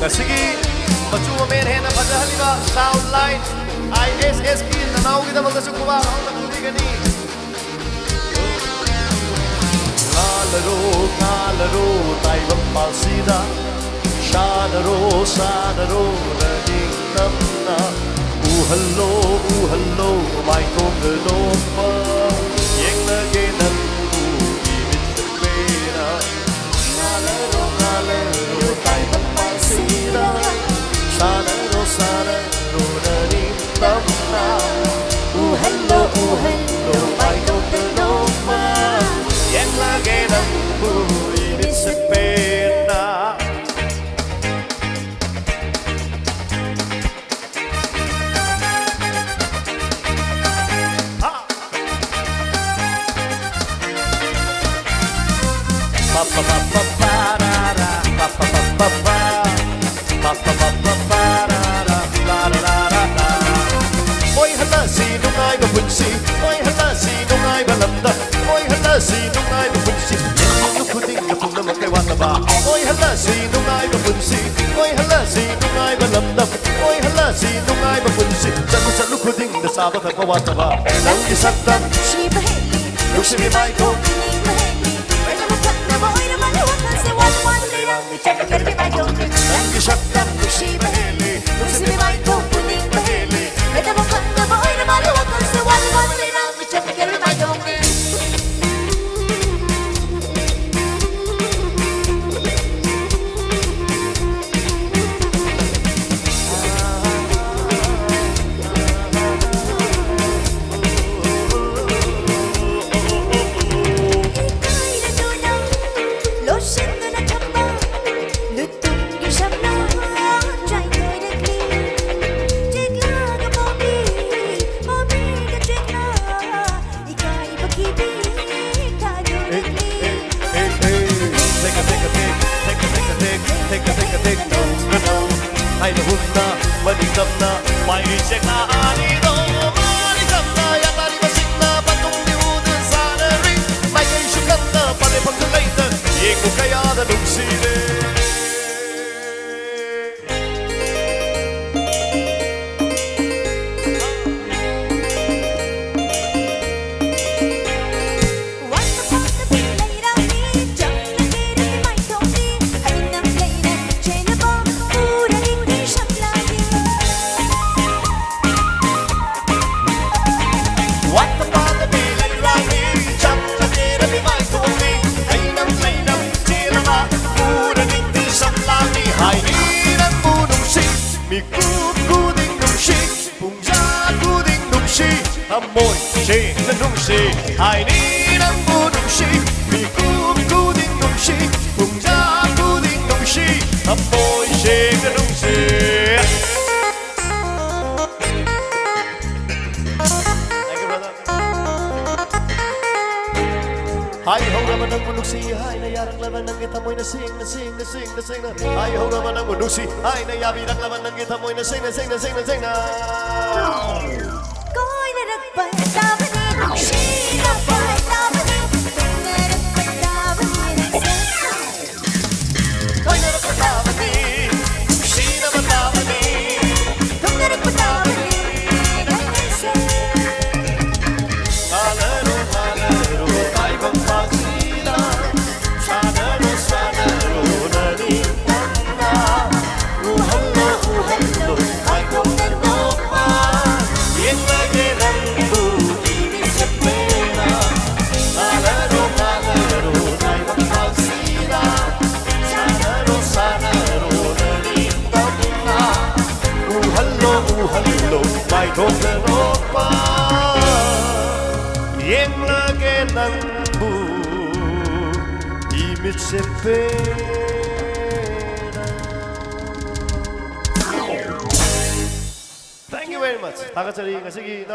Sige, machuamen hena pagahaliba sound line ISS ki nanaw kita magkasukuha ang nakuligani Ngalaro tayo palsida Sanaro naging tamna Uhallo may kong pa Yang naginan ko ibig sa pera Ngalaro tayo palsida Sanaro naging tamna Uhallo may kong pa Yang naginan ko ibig sa pera Ôi hala sinong ay mapunsi Ôi hala sinong ay malamdam Ôi hala sinong ay mapunsi Yung kuting kapag naman kay wata ba Ôi hala sinong ay mapunsi Ôi hala sinong ay malamdam Ôi hala sinong ay mapunsi Sa lukuding nasabot at mawata ba Nang isaktan Shiba Haley 욕심이 많고 Shaktan Shiba Haley 욕심이 많고 분위기 Haley 내가 못 봤나 봐 오히려 말이 왔던데 완전이랑 미쳤다 결을 말동네 Ay nahunda, manikam na, may check na anito Manikam na, yata di masik na, patong liudan sana rin May kayo syukat na, panay pagdalay na, iko kaya na nung sili Amoy she na nung she ai ni nang bu nung she mi ku ding nung she bung ja ku ding nung she amoy she na nung she Thank you brother Hai ho naman ang munuksi hai nayarang laban ng kita mo'y nasing na Hai ho naman ang munuksi hai nayabirang laban ng kita mo'y nasing na Coi là đất bầy ta vẫn đi She là bầy ta vẫn đi Coi là đất bầy ta vẫn đi Coi là đất bầy ta vẫn đi She là bầy ta vẫn đi Coi là đất bầy ta vẫn đi Halero tay bằng bạc sila Sanero nani tanda Uhallo ay kong nanopa Yen lagi nangbu ibig sa pera Halero tay bằng bag sila Sanero nani tanda Uhallo ay kong nanopa Yen lagi nangbu ibig sa pera Thank you very much. 다 같이